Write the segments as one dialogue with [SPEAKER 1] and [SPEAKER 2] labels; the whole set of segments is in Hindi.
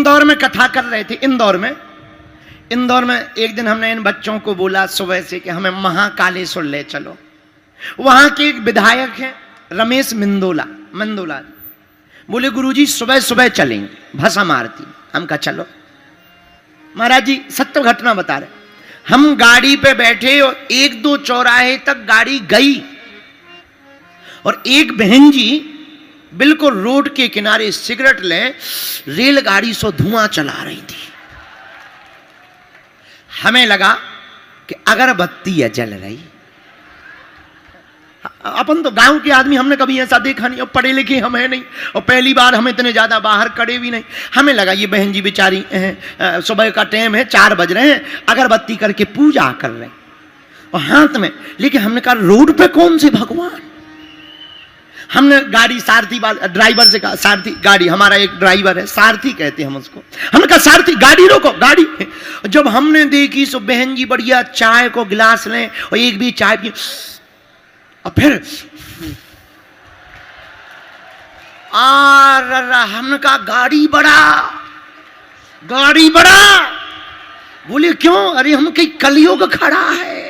[SPEAKER 1] इंदौर में कथा कर रहे थे। इंदौर में एक दिन हमने इन बच्चों को बोला सुबह से कि हमें महाकालेश्वर ले चलो। वहां के एक विधायक हैं रमेश मंदोला, बोले गुरुजी सुबह सुबह चलेंगे भस्म आरती। हम कहा चलो। महाराज जी सत्य घटना बता रहे, हम गाड़ी पे बैठे और 1-2 चौराहे तक गाड़ी गई और एक बहन जी बिल्कुल रोड के किनारे सिगरेट ले रेलगाड़ी से धुआं चला रही थी। हमें लगा कि अगरबत्ती है जल रही। अपन तो गांव के आदमी, हमने कभी ऐसा देखा नहीं और पढ़े लिखे हम है नहीं और पहली बार हम इतने ज्यादा बाहर खड़े भी नहीं। हमें लगा ये बहन जी बेचारी सुबह का टाइम है, 4 बज रहे हैं, अगरबत्ती करके पूजा कर रहे हैं और हाथ में। लेकिन हमने कहा रोड पे कौन से भगवान। हमने गाड़ी सारथी ड्राइवर से कहा, सारथी गाड़ी, हमारा एक ड्राइवर है सारथी कहते हैं हम उसको। हमने कहा सारथी गाड़ी रोको गाड़ी। जब हमने देखी सो बहन जी बढ़िया चाय को गिलास लें और एक भी चाय पी और फिर हमने कहा गाड़ी बड़ा। बोले क्यों? अरे हम कहीं कलयुग खड़ा है।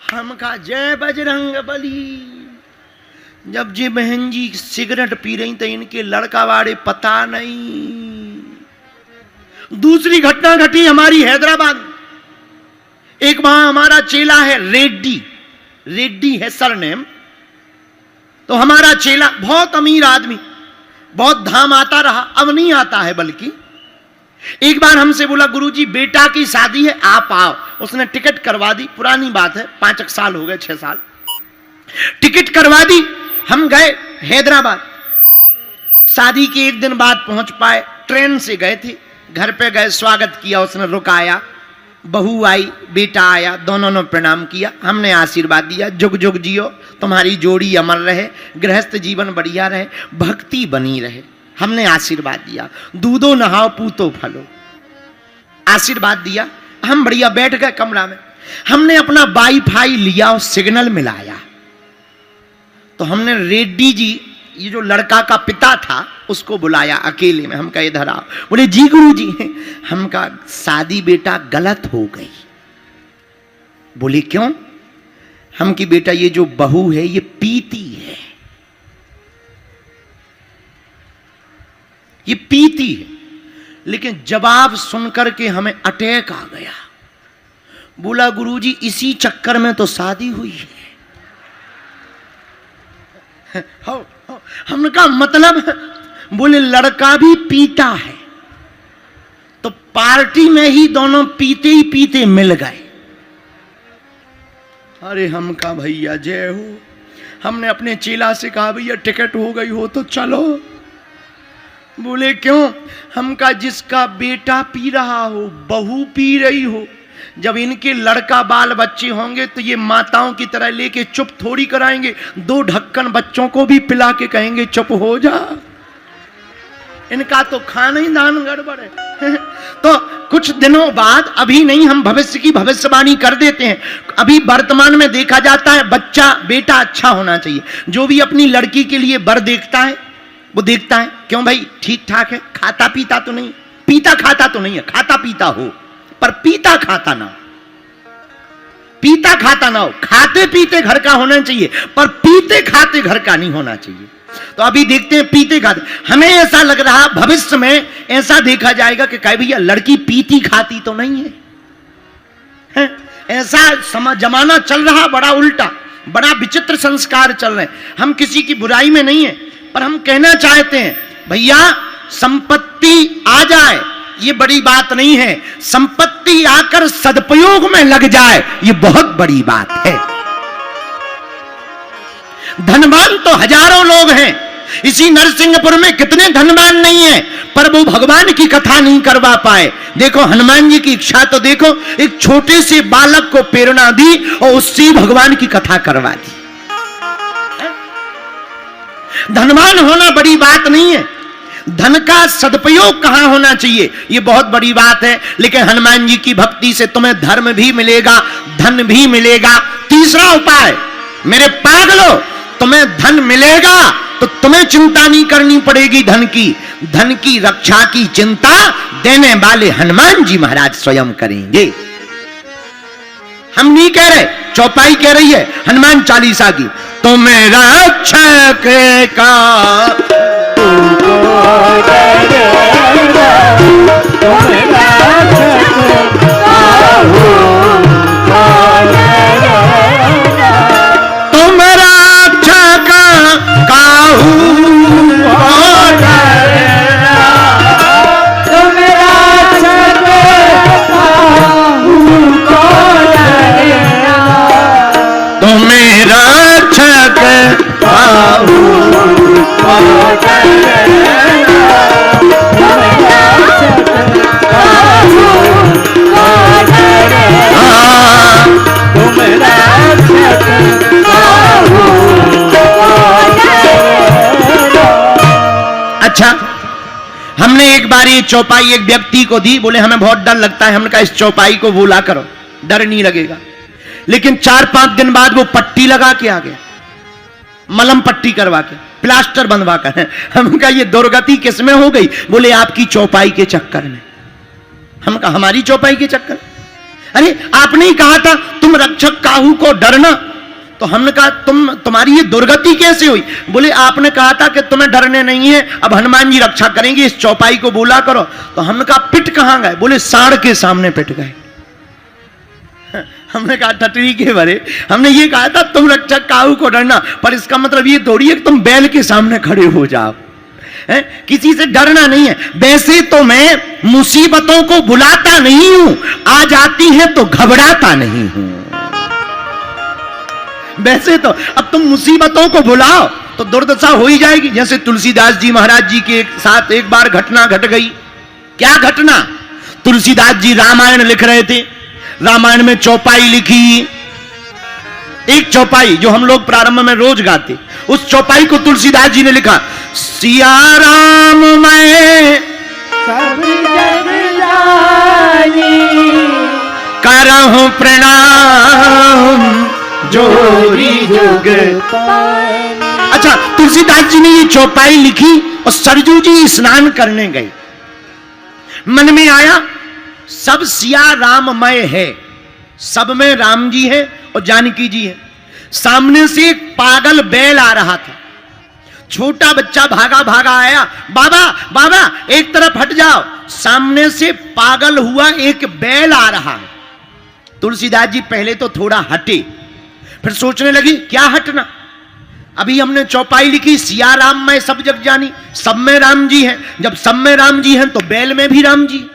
[SPEAKER 1] हम कहा जय बजरंग बली। जब जी बहन जी सिगरेट पी रही तो इनके लड़का वाड़े पता नहीं। दूसरी घटना घटी हमारी हैदराबाद। एक वहां हमारा चेला है रेड्डी है सरनेम। तो हमारा चेला बहुत अमीर आदमी, बहुत धाम आता रहा, अब नहीं आता है। बल्कि एक बार हमसे बोला गुरुजी बेटा की शादी है आप आओ। उसने टिकट करवा दी, पुरानी बात है 5 साल हो गए, 6 साल। टिकट करवा दी, हम गए हैदराबाद। शादी के एक दिन बाद पहुंच पाए, ट्रेन से गए थे। घर पे गए, स्वागत किया, उसने रुकाया, बहू आई, बेटा आया, दोनों ने प्रणाम किया। हमने आशीर्वाद दिया जुग जुग जियो, तुम्हारी जोड़ी अमर रहे, गृहस्थ जीवन बढ़िया रहे, भक्ति बनी रहे। हमने आशीर्वाद दिया, दूधो नहाओ पूतो फलो, आशीर्वाद दिया। हम बढ़िया बैठ गए कमरा में। हमने अपना वाईफाई लिया और सिग्नल मिलाया। तो हमने रेड्डी जी, ये जो लड़का का पिता था, उसको बुलाया अकेले में। हम कहा इधर आओ। बोले जी गुरुजी। हम कहा शादी बेटा गलत हो गई। बोले क्यों? हम की बेटा ये जो बहू है ये पीती है, ये पीती है। लेकिन जवाब सुनकर के हमें अटैक आ गया। बोला गुरुजी इसी चक्कर में तो शादी हुई है। हमने कहा मतलब? बोले लड़का भी पीता है, तो पार्टी में ही दोनों पीते ही पीते मिल गए। अरे हम कहा भैया जय हो। हमने अपने चेला से कहा भैया टिकट हो गई हो तो चलो। बोले क्यों? हम कहा जिसका बेटा पी रहा हो, बहू पी रही हो, जब इनके लड़का बाल बच्चे होंगे तो ये माताओं की तरह लेके चुप थोड़ी कराएंगे। 2 ढक्कन बच्चों को भी पिला के कहेंगे चुप हो जा। इनका तो खाना ही दान गड़बड़ है। तो कुछ दिनों बाद, अभी नहीं, हम भविष्य की भविष्यवाणी कर देते हैं। अभी वर्तमान में देखा जाता है बच्चा बेटा अच्छा होना चाहिए। जो भी अपनी लड़की के लिए वर देखता है वो देखता है क्यों भाई ठीक ठाक है, खाता पीता तो नहीं, पीता खाता तो नहीं है, खाता पीता हो पर पीता खाता ना हो, पीता खाता ना हो। खाते पीते घर का होना चाहिए पर पीते खाते घर का नहीं होना चाहिए। तो अभी देखते हैं पीते खाते। हमें ऐसा लग रहा भविष्य में ऐसा देखा जाएगा कि कहे भैया लड़की पीती खाती तो नहीं है, ऐसा जमाना चल रहा, बड़ा उल्टा, बड़ा विचित्र संस्कार चल रहे हैं। हम किसी की बुराई में नहीं है, पर हम कहना चाहते हैं भैया संपत्ति आ जाए ये बड़ी बात नहीं है, संपत्ति आकर सदुपयोग में लग जाए ये बहुत बड़ी बात है। धनवान तो हजारों लोग हैं, इसी नरसिंहपुर में कितने धनवान नहीं है, पर वो भगवान की कथा नहीं करवा पाए। देखो हनुमान जी की इच्छा तो देखो, एक छोटे से बालक को प्रेरणा दी और उससे भगवान की कथा करवा दी। धनवान होना बड़ी बात नहीं है, धन का सदुपयोग कहां होना चाहिए ये बहुत बड़ी बात है। लेकिन हनुमान जी की भक्ति से तुम्हें धर्म भी मिलेगा, धन भी मिलेगा। तीसरा उपाय, मेरे पागलो, तुम्हें धन मिलेगा तो तुम्हें चिंता नहीं करनी पड़ेगी धन की रक्षा की चिंता देने वाले हनुमान जी महाराज स्वयं करेंगे। हम नहीं कह रहे, चौपाई कह रही है हनुमान चालीसा की, तुम्हें रक्षक का तुम रक्षक काहू अच्छा, हमने एक बार ये चौपाई एक व्यक्ति को दी, बोले हमें बहुत डर लगता है, हमने कहा इस चौपाई को भूला करो, डर नहीं लगेगा। लेकिन 4-5 दिन बाद वो पट्टी लगा के आ गया, मलम पट्टी करवा के, प्लास्टर बनवा कर। हम कहा ये दुर्गति किसमें हो गई? बोले आपकी चौपाई के चक्कर में। हम कहा हमारी चौपाई के चक्कर? अरे आपने ही कहा था तुम रक्षक काहू को डरना, तो हमने कहा तुम्हारी ये दुर्गति कैसे हुई? बोले आपने कहा था कि तुम्हें डरने नहीं है, अब हनुमान जी रक्षा करेंगे, इस चौपाई को बोला करो। तो हमने कहा पिट कहां गए? बोले सांड के सामने पिट गए। हमने कहा टटरी के भरे, हमने ये कहा था तुम रक्षक काहू को डरना, पर इसका मतलब ये थोड़ी है कि तुम बैल के सामने खड़े हो जाओ। किसी से डरना नहीं है। वैसे तो मैं मुसीबतों को बुलाता नहीं हूं, आ जाती है तो घबराता नहीं हूं। वैसे तो अब तुम मुसीबतों को बुलाओ तो दुर्दशा हो ही जाएगी। जैसे तुलसीदास जी महाराज जी के साथ एक बार घटना घट गई। क्या घटना? तुलसीदास जी रामायण लिख रहे थे, रामायण में चौपाई लिखी, एक चौपाई जो हम लोग प्रारंभ में रोज गाते, उस चौपाई को तुलसीदास जी ने लिखा, सिया राम मैं सब जग जानी करहूं प्रणाम जोरी जुग। अच्छा, तुलसीदास जी ने ये चौपाई लिखी और सरजू जी स्नान करने गए। मन में आया सब सिया राममय है, सब में राम जी है और जानकी जी है। सामने से एक पागल बैल आ रहा था, छोटा बच्चा भागा भागा आया, बाबा बाबा एक तरफ हट जाओ। सामने से पागल हुआ एक बैल आ रहा है। तुलसीदास जी पहले तो थोड़ा हटे, फिर सोचने लगी क्या हटना, अभी हमने चौपाई लिखी सिया राम मैं सब जग जानी, सब में राम जी हैं। जब सब में राम जी हैं तो बैल में भी राम जी,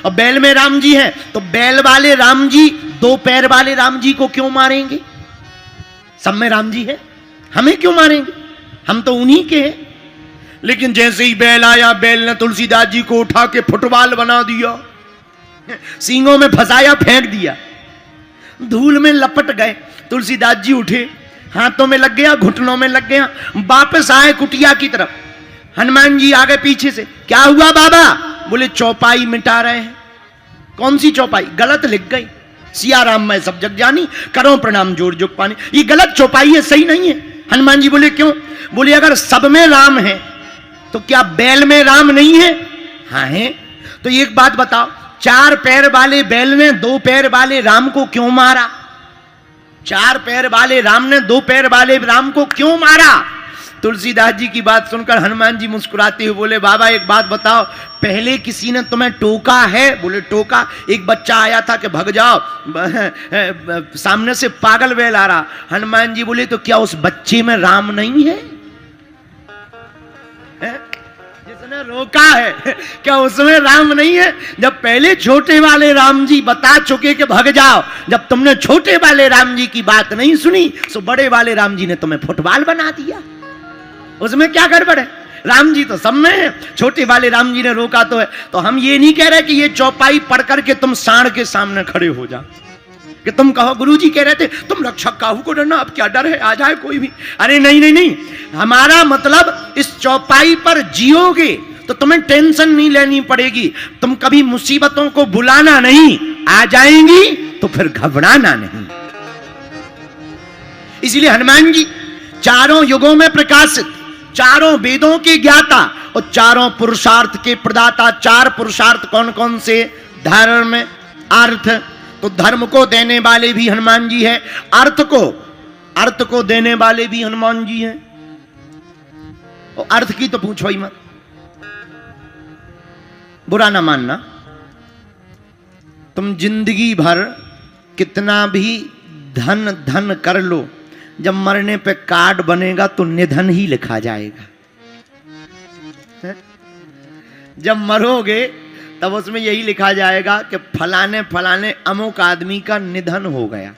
[SPEAKER 1] और बैल में राम जी हैं तो बैल वाले राम जी दो पैर वाले राम जी को क्यों मारेंगे? सब में राम जी है, हमें क्यों मारेंगे, हम तो उन्हीं के हैं। लेकिन जैसे ही बैल आया, बैल ने तुलसीदास जी को उठा के फुटबॉल बना दिया, सींगों में फंसाया, फेंक दिया, धूल में लपट गए। तुलसीदास जी उठे, हाथों में लग गया, घुटनों में लग गया, वापस आए कुटिया की तरफ। हनुमान जी आ गए पीछे से, क्या हुआ बाबा? बोले चौपाई मिटा रहे हैं। कौन सी चौपाई? गलत लिख गई, सिया राम मैं सब जग जानी करो प्रणाम जोर जुग पानी। ये गलत चौपाई है, सही नहीं है। हनुमान जी बोले क्यों? बोले अगर सब में राम है तो क्या बैल में राम नहीं है? हाँ है। तो एक बात बताओ, 4 पैर वाले बैल ने 2 पैर वाले राम को क्यों मारा? 4 पैर वाले राम ने 2 पैर वाले राम को क्यों मारा? तुलसीदास जी की बात सुनकर हनुमान जी मुस्कुराते हुए बोले बाबा एक बात बताओ, पहले किसी ने तुम्हें टोका है? बोले टोका, एक बच्चा आया था कि भग जाओ, सामने से पागल बैल आ रहा। हनुमान जी बोले तो क्या उस बच्चे में राम नहीं है? जिसने रोका है क्या उसमें राम नहीं है? जब पहले छोटे वाले राम जी बता चुके कि भग जाओ, जब तुमने छोटे वाले राम जी की बात नहीं सुनी तो बड़े वाले राम जी ने तुम्हें फुटबॉल बना दिया। उसमें क्या गड़बड़ है? राम जी तो सब में है, छोटे वाले राम जी ने रोका तो है। तो हम ये नहीं कह रहे कि ये चौपाई पढ़ करके तुम सांड के सामने खड़े हो जाओ, कि तुम कहो गुरुजी कह रहे थे तुम रक्षक काहू को डरना, अब क्या डर है, आ जाए कोई भी। अरे नहीं नहीं नहीं, हमारा मतलब इस चौपाई पर जियोगे तो तुम्हें टेंशन नहीं लेनी पड़ेगी, तुम कभी मुसीबतों को बुलाना नहीं, आ जाएंगी तो फिर घबराना नहीं। इसलिए हनुमान जी चारों युगों में प्रकाशित चारों वेदों के ज्ञाता और चारों पुरुषार्थ के प्रदाता। चार पुरुषार्थ कौन कौन से? धर्म, अर्थ। तो धर्म को देने वाले भी हनुमान जी हैं, अर्थ को देने वाले भी हनुमान जी हैं। और अर्थ की तो पूछो ही मत, बुरा ना मानना। तुम जिंदगी भर कितना भी धन कर लो, जब मरने पे कार्ड बनेगा तो निधन ही लिखा जाएगा। जब मरोगे तब उसमें यही लिखा जाएगा कि फलाने फलाने अमुक आदमी का निधन हो गया।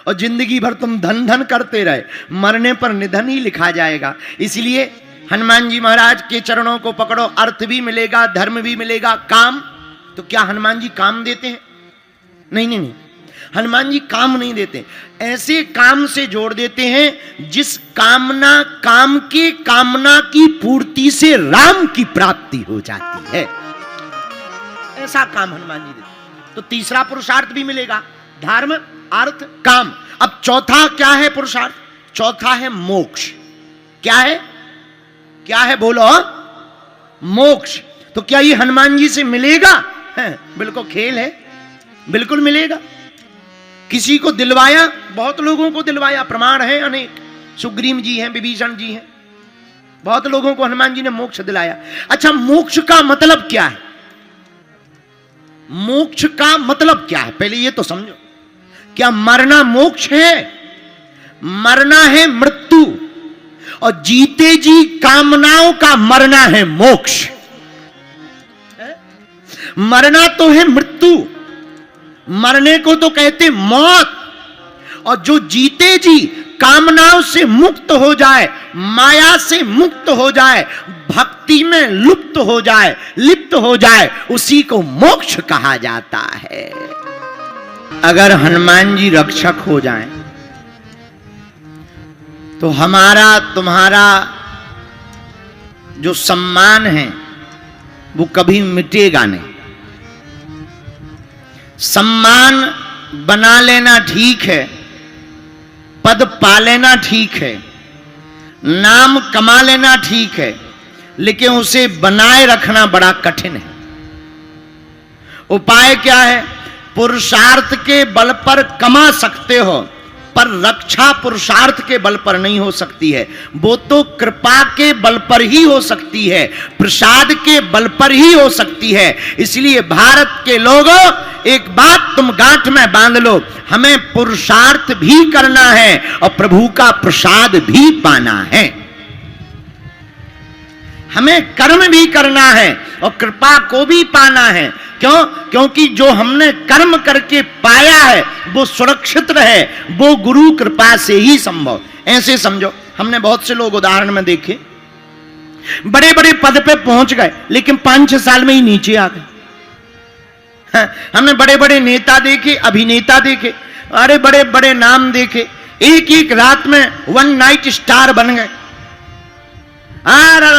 [SPEAKER 1] और जिंदगी भर तुम धन करते रहे, मरने पर निधन ही लिखा जाएगा। इसलिए हनुमान जी महाराज के चरणों को पकड़ो, अर्थ भी मिलेगा, धर्म भी मिलेगा। काम, तो क्या हनुमान जी काम देते हैं? नहीं, हनुमान जी काम नहीं देते। ऐसे काम से जोड़ देते हैं जिस काम के कामना की पूर्ति से राम की प्राप्ति हो जाती है। ऐसा काम हनुमान जी देते। तो तीसरा पुरुषार्थ भी मिलेगा, धर्म, अर्थ, काम। अब चौथा क्या है पुरुषार्थ? चौथा है मोक्ष। क्या है बोलो? मोक्ष। तो क्या ये हनुमान जी से मिलेगा? बिल्कुल खेल है, बिल्कुल मिलेगा। किसी को दिलवाया, बहुत लोगों को दिलवाया, प्रमाण है अनेक। सुग्रीव जी हैं, विभीषण जी हैं, बहुत लोगों को हनुमान जी ने मोक्ष दिलाया। अच्छा, मोक्ष का मतलब क्या है? मोक्ष का मतलब क्या है पहले ये तो समझो। क्या मरना मोक्ष है? मरना है मृत्यु, और जीते जी कामनाओं का मरना है मोक्ष। मरना तो है मृत्यु, मरने को तो कहते मौत। और जो जीते जी कामनाओं से मुक्त हो जाए, माया से मुक्त हो जाए, भक्ति में लिप्त हो जाए, उसी को मोक्ष कहा जाता है। अगर हनुमान जी रक्षक हो जाएं, तो हमारा तुम्हारा जो सम्मान है वो कभी मिटेगा नहीं। सम्मान बना लेना ठीक है, पद पा लेना ठीक है, नाम कमा लेना ठीक है, लेकिन उसे बनाए रखना बड़ा कठिन है। उपाय क्या है? पुरुषार्थ के बल पर कमा सकते हो, पर रक्षा पुरुषार्थ के बल पर नहीं हो सकती है। वो तो कृपा के बल पर ही हो सकती है, प्रसाद के बल पर ही हो सकती है। इसलिए भारत के लोगों, एक बात तुम गांठ में बांध लो, हमें पुरुषार्थ भी करना है और प्रभु का प्रसाद भी पाना है। हमें कर्म भी करना है और कृपा को भी पाना है। क्यों? क्योंकि जो हमने कर्म करके पाया है वो सुरक्षित रहे, वो गुरु कृपा से ही संभव। ऐसे समझो, हमने बहुत से लोग उदाहरण में देखे, बड़े बड़े पद पे पहुंच गए लेकिन 5-6 साल में ही नीचे आ गए। हमने बड़े बड़े नेता देखे, अभिनेता देखे, अरे बड़े बड़े नाम देखे, एक रात में 1 नाइट स्टार बन गए।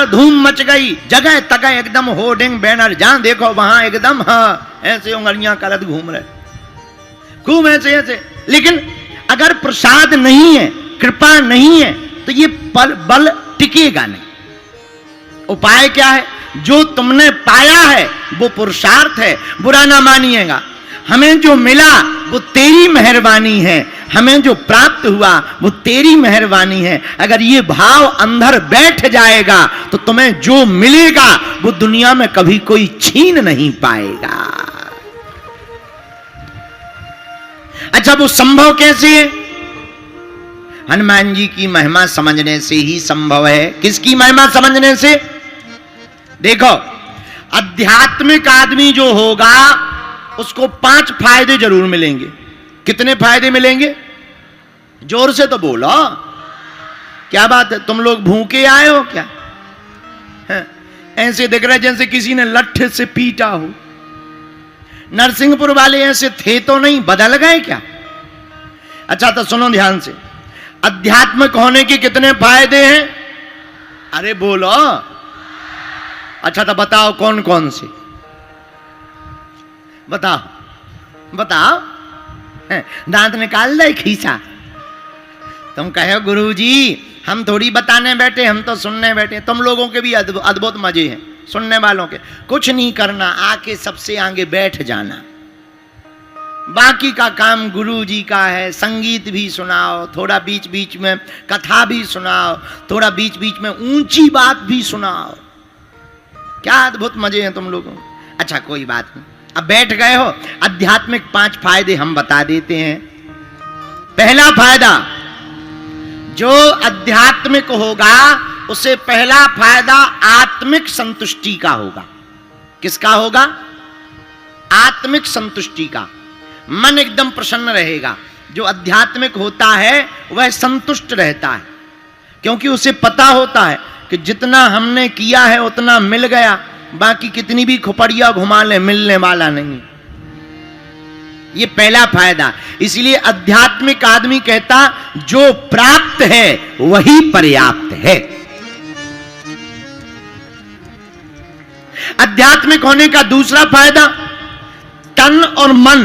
[SPEAKER 1] धूम मच गई, जगह तगह एकदम होर्डिंग बैनर, जहां देखो वहां एकदम ऐसे उंगलियां करत घूम रहे, खूब ऐसे। लेकिन अगर प्रसाद नहीं है, कृपा नहीं है, तो ये बल टिकेगा नहीं। उपाय क्या है? जो तुमने पाया है वो पुरुषार्थ है, बुरा ना मानिएगा। हमें जो मिला वो तेरी मेहरबानी है, हमें जो प्राप्त हुआ वो तेरी मेहरबानी है। अगर ये भाव अंदर बैठ जाएगा तो तुम्हें जो मिलेगा वो दुनिया में कभी कोई छीन नहीं पाएगा। अच्छा, वो संभव कैसे है? हनुमान जी की महिमा समझने से ही संभव है। किसकी महिमा समझने से? देखो, आध्यात्मिक आदमी जो होगा उसको 5 फायदे जरूर मिलेंगे। कितने फायदे मिलेंगे? जोर से तो बोलो, क्या बात है, तुम लोग भूखे आए हो क्या? ऐसे दिख रहा है जैसे किसी ने लट्ठे से पीटा हो। नरसिंहपुर वाले ऐसे थे तो नहीं, बदल गए क्या? अच्छा, तो सुनो ध्यान से, अध्यात्मिक होने के कितने फायदे हैं? अरे बोलो। अच्छा, तो बताओ कौन कौन से? बताओ। दांत निकाल दे खींचा। तुम कहो गुरुजी हम थोड़ी बताने बैठे, हम तो सुनने बैठे। तुम लोगों के भी अद्भुत मजे हैं सुनने वालों के। कुछ नहीं करना, आके सबसे आगे बैठ जाना, बाकी का काम गुरु जी का है। संगीत भी सुनाओ, थोड़ा बीच बीच में कथा भी सुनाओ, थोड़ा बीच बीच में ऊंची बात भी सुनाओ। क्या अद्भुत मजे हैं तुम लोगों। अच्छा कोई बात नहीं, अब बैठ गए हो, आध्यात्मिक 5 फायदे हम बता देते हैं। पहला फायदा, जो आध्यात्मिक होगा उसे पहला फायदा आत्मिक संतुष्टि का होगा। किसका होगा? आत्मिक संतुष्टि का। मन एकदम प्रसन्न रहेगा। जो आध्यात्मिक होता है वह संतुष्ट रहता है, क्योंकि उसे पता होता है कि जितना हमने किया है उतना मिल गया, बाकी कितनी भी खुपड़िया घुमा ले मिलने वाला नहीं। ये पहला फायदा। इसलिए आध्यात्मिक आदमी कहता जो प्राप्त है वही पर्याप्त है। आध्यात्मिक होने का दूसरा फायदा, तन और मन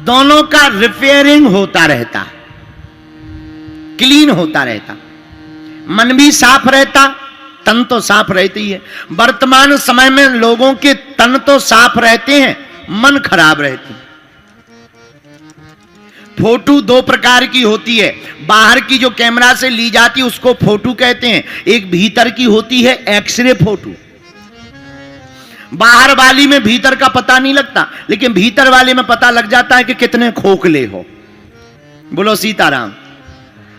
[SPEAKER 1] दोनों का रिपेयरिंग होता रहता, क्लीन होता रहता। मन भी साफ रहता, तन तो साफ रहती है। वर्तमान समय में लोगों के तन तो साफ रहते हैं, मन खराब रहती है। फोटो 2 प्रकार की होती है। बाहर की जो कैमरा से ली जाती है उसको फोटो कहते हैं, एक भीतर की होती है एक्सरे फोटो। बाहर वाली में भीतर का पता नहीं लगता, लेकिन भीतर वाले में पता लग जाता है कि कितने खोखले हो। बोलो सीताराम।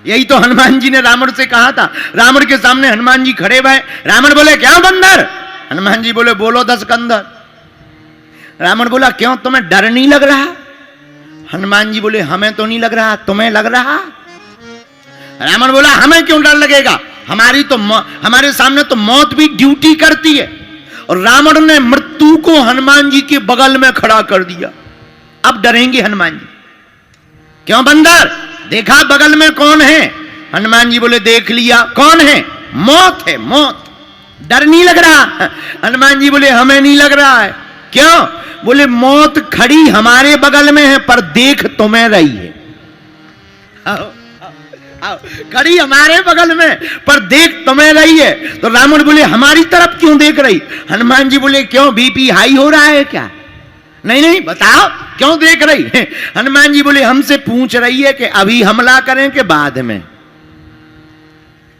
[SPEAKER 1] यही तो हनुमान जी ने रावण से कहा था। रावण के सामने हनुमान जी खड़े हुए। रावण बोले क्या बंदर? हनुमान जी बोले बोलो 10 कंदर। रावण बोला क्यों, तुम्हें डर नहीं लग रहा? हनुमान जी बोले हमें तो नहीं लग रहा, तुम्हें लग रहा? रावण बोला हमें क्यों डर लगेगा, हमारे सामने तो मौत भी ड्यूटी करती है। और रावण ने मृत्यु को हनुमान जी के बगल में खड़ा कर दिया। अब डरेंगे हनुमान जी? क्यों बंदर, देखा बगल में कौन है? हनुमान जी बोले देख लिया। कौन है? मौत है, मौत। डर नहीं लग रहा? हनुमान जी बोले हमें नहीं लग रहा है। क्यों? बोले मौत खड़ी हमारे बगल में है पर देख तुम्हें रही है। आओ, आओ, खड़ी हमारे बगल में पर देख तुम्हें रही है। तो रावण बोले हमारी तरफ क्यों देख रही? हनुमान जी बोले क्यों, बीपी हाई हो रहा है क्या? नहीं नहीं बताओ क्यों देख रही है? हनुमान जी बोले हमसे पूछ रही है कि अभी हमला करें कि बाद में।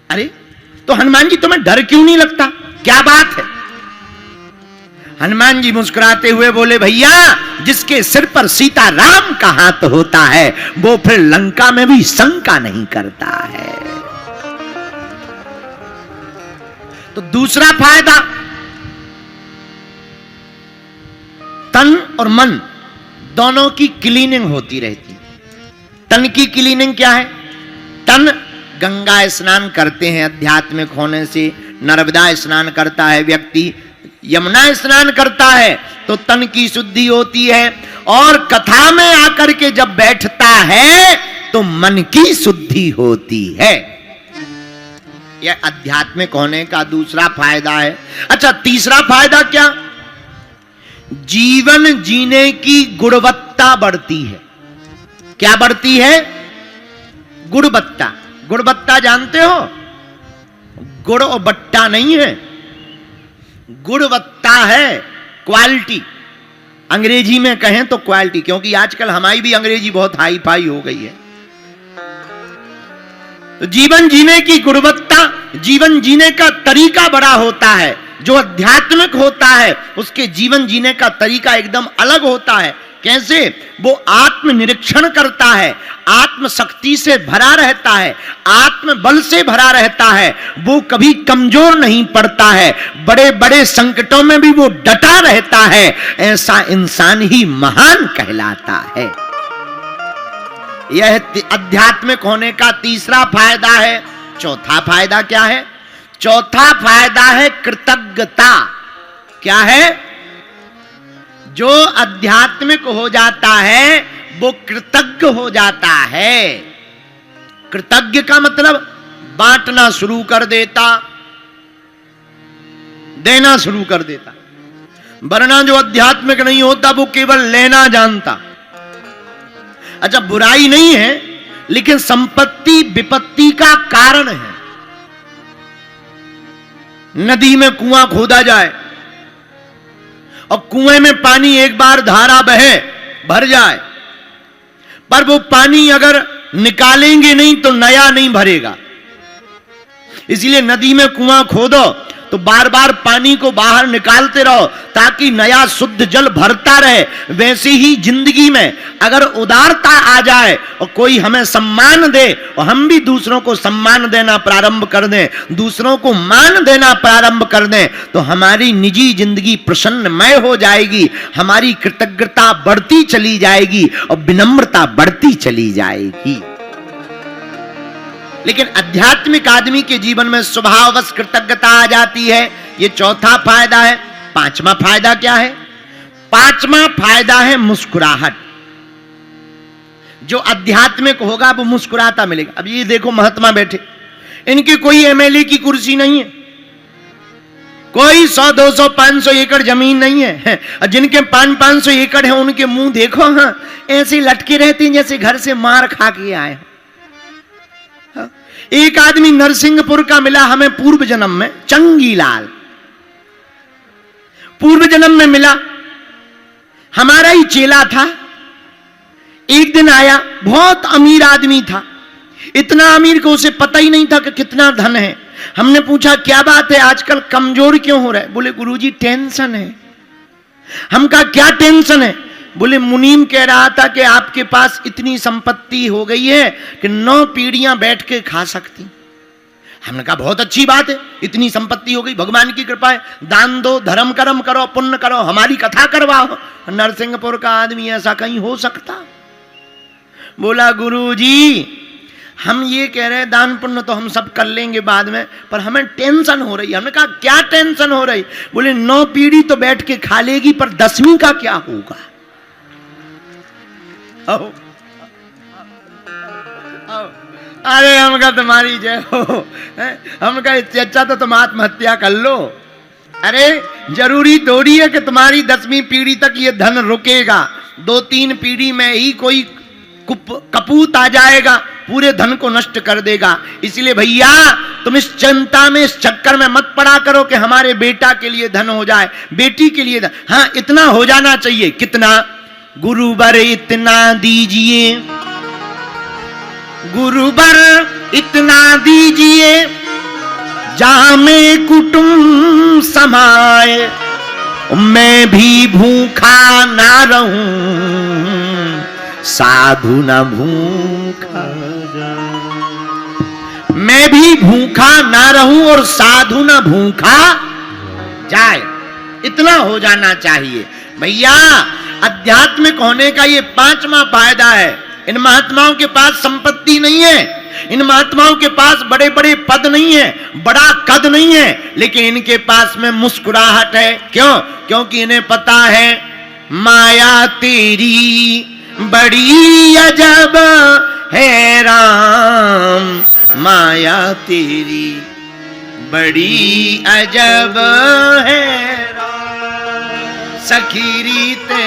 [SPEAKER 1] अरे तो हनुमान जी तुम्हें डर क्यों नहीं लगता, क्या बात है? हनुमान जी मुस्कुराते हुए बोले भैया जिसके सिर पर सीताराम का हाथ होता है वो फिर लंका में भी शंका नहीं करता है। तो दूसरा फायदा, तन और मन दोनों की क्लीनिंग होती रहती। तन की क्लीनिंग क्या है? तन गंगा स्नान करते हैं आध्यात्मिक होने से, नर्मदा स्नान करता है व्यक्ति, यमुना स्नान करता है तो तन की शुद्धि होती है। और कथा में आकर के जब बैठता है तो मन की शुद्धि होती है। यह आध्यात्मिक होने का दूसरा फायदा है। अच्छा तीसरा फायदा क्या? जीवन जीने की गुणवत्ता बढ़ती है। क्या बढ़ती है? गुणवत्ता। गुणवत्ता जानते हो? गुड़ और बट्टा नहीं है, गुणवत्ता है, क्वालिटी। अंग्रेजी में कहें तो क्वालिटी, क्योंकि आजकल हमारी भी अंग्रेजी बहुत हाई फाई हो गई है। तो जीवन जीने की गुणवत्ता, जीवन जीने का तरीका बड़ा होता है। जो आध्यात्मिक होता है उसके जीवन जीने का तरीका एकदम अलग होता है। कैसे? वो आत्म निरीक्षण करता है, आत्म शक्ति से भरा रहता है, आत्म बल से भरा रहता है, वो कभी कमजोर नहीं पड़ता है, बड़े बड़े संकटों में भी वो डटा रहता है। ऐसा इंसान ही महान कहलाता है। यह आध्यात्मिक होने का तीसरा फायदा है। चौथा फायदा क्या है? चौथा फायदा है कृतज्ञता। क्या है? जो आध्यात्मिक हो जाता है वो कृतज्ञ हो जाता है। कृतज्ञ का मतलब बांटना शुरू कर देता, देना शुरू कर देता। वरना जो आध्यात्मिक नहीं होता वो केवल लेना जानता। अच्छा बुराई नहीं है, लेकिन संपत्ति विपत्ति का कारण है। नदी में कुआं खोदा जाए और कुएं में पानी एक बार धारा बहे भर जाए, पर वो पानी अगर निकालेंगे नहीं तो नया नहीं भरेगा। इसलिए नदी में कुआं खोदो तो बार बार पानी को बाहर निकालते रहो ताकि नया शुद्ध जल भरता रहे। वैसे ही जिंदगी में अगर उदारता आ जाए और कोई हमें सम्मान दे और हम भी दूसरों को सम्मान देना प्रारंभ कर दें, दूसरों को मान देना प्रारंभ कर दें, तो हमारी निजी जिंदगी प्रसन्नमय हो जाएगी, हमारी कृतज्ञता बढ़ती चली जाएगी और विनम्रता बढ़ती चली जाएगी। लेकिन आध्यात्मिक आदमी के जीवन में स्वभाववश कृतज्ञता आ जाती है। यह चौथा फायदा है। पांचवा फायदा क्या है? पांचवा फायदा है मुस्कुराहट। जो आध्यात्मिक होगा वो मुस्कुराता मिलेगा। अब ये देखो महात्मा बैठे, इनकी कोई एमएलए की कुर्सी नहीं है, कोई 100, 200, 500 एकड़ जमीन नहीं है। जिनके 500 एकड़ है उनके मुंह देखो, हाँ ऐसे लटके रहते हैं जैसे घर से मार खा के आए। एक आदमी नरसिंहपुर का मिला हमें पूर्व जन्म में, चंगीलाल, पूर्व जन्म में मिला, हमारा ही चेला था। एक दिन आया, बहुत अमीर आदमी था, इतना अमीर को उसे पता ही नहीं था कि कितना धन है। हमने पूछा क्या बात है, आजकल कमजोर क्यों हो रहा है? बोले गुरुजी टेंशन है। हम कहा क्या टेंशन है? बोले मुनीम कह रहा था कि आपके पास इतनी संपत्ति हो गई है कि 9 पीढ़ियां बैठ के खा सकती। हमने कहा बहुत अच्छी बात है, इतनी संपत्ति हो गई, भगवान की कृपा है, दान दो, धर्म कर्म करो, पुण्य करो, हमारी कथा करवाओ। नरसिंहपुर का आदमी ऐसा कहीं हो सकता? बोला गुरुजी हम ये कह रहे हैं दान पुण्य तो हम सब कर लेंगे बाद में, पर हमें टेंशन हो रही है। हमने कहा क्या टेंशन हो रही? बोले 9 पीढ़ी तो बैठ के खा लेगी, पर 10वीं का क्या होगा? अरे हमका तुम्हारी जय हो, हमका इससे अच्छा तो तुम आत्महत्या कर लो। अरे जरूरी थोड़ी है कि तुम्हारी 10वीं पीढ़ी तक ये धन रुकेगा, 2-3 पीढ़ी में ही कोई कपूत आ जाएगा, पूरे धन को नष्ट कर देगा। इसलिए भैया तुम इस चिंता में, इस चक्कर में मत पड़ा करो कि हमारे बेटा के लिए धन हो जाए, बेटी के लिए धन। हाँ इतना हो जाना चाहिए। कितना? गुरुवर इतना दीजिए, गुरुवर इतना दीजिए जहां में कुटुंब समाए, मैं भी भूखा ना रहूं, साधु न भूखा जाए। मैं भी भूखा ना रहूं और साधु न भूखा जाए, इतना हो जाना चाहिए। भैया आध्यात्मिक होने का ये 5वां फायदा है। इन महात्माओं के पास संपत्ति नहीं है, इन महात्माओं के पास बड़े बड़े पद नहीं है, बड़ा कद नहीं है, लेकिन इनके पास में मुस्कुराहट है। क्यों? क्योंकि इन्हें पता है माया तेरी बड़ी अजब है राम, माया तेरी बड़ी अजब है राम, सखी रीते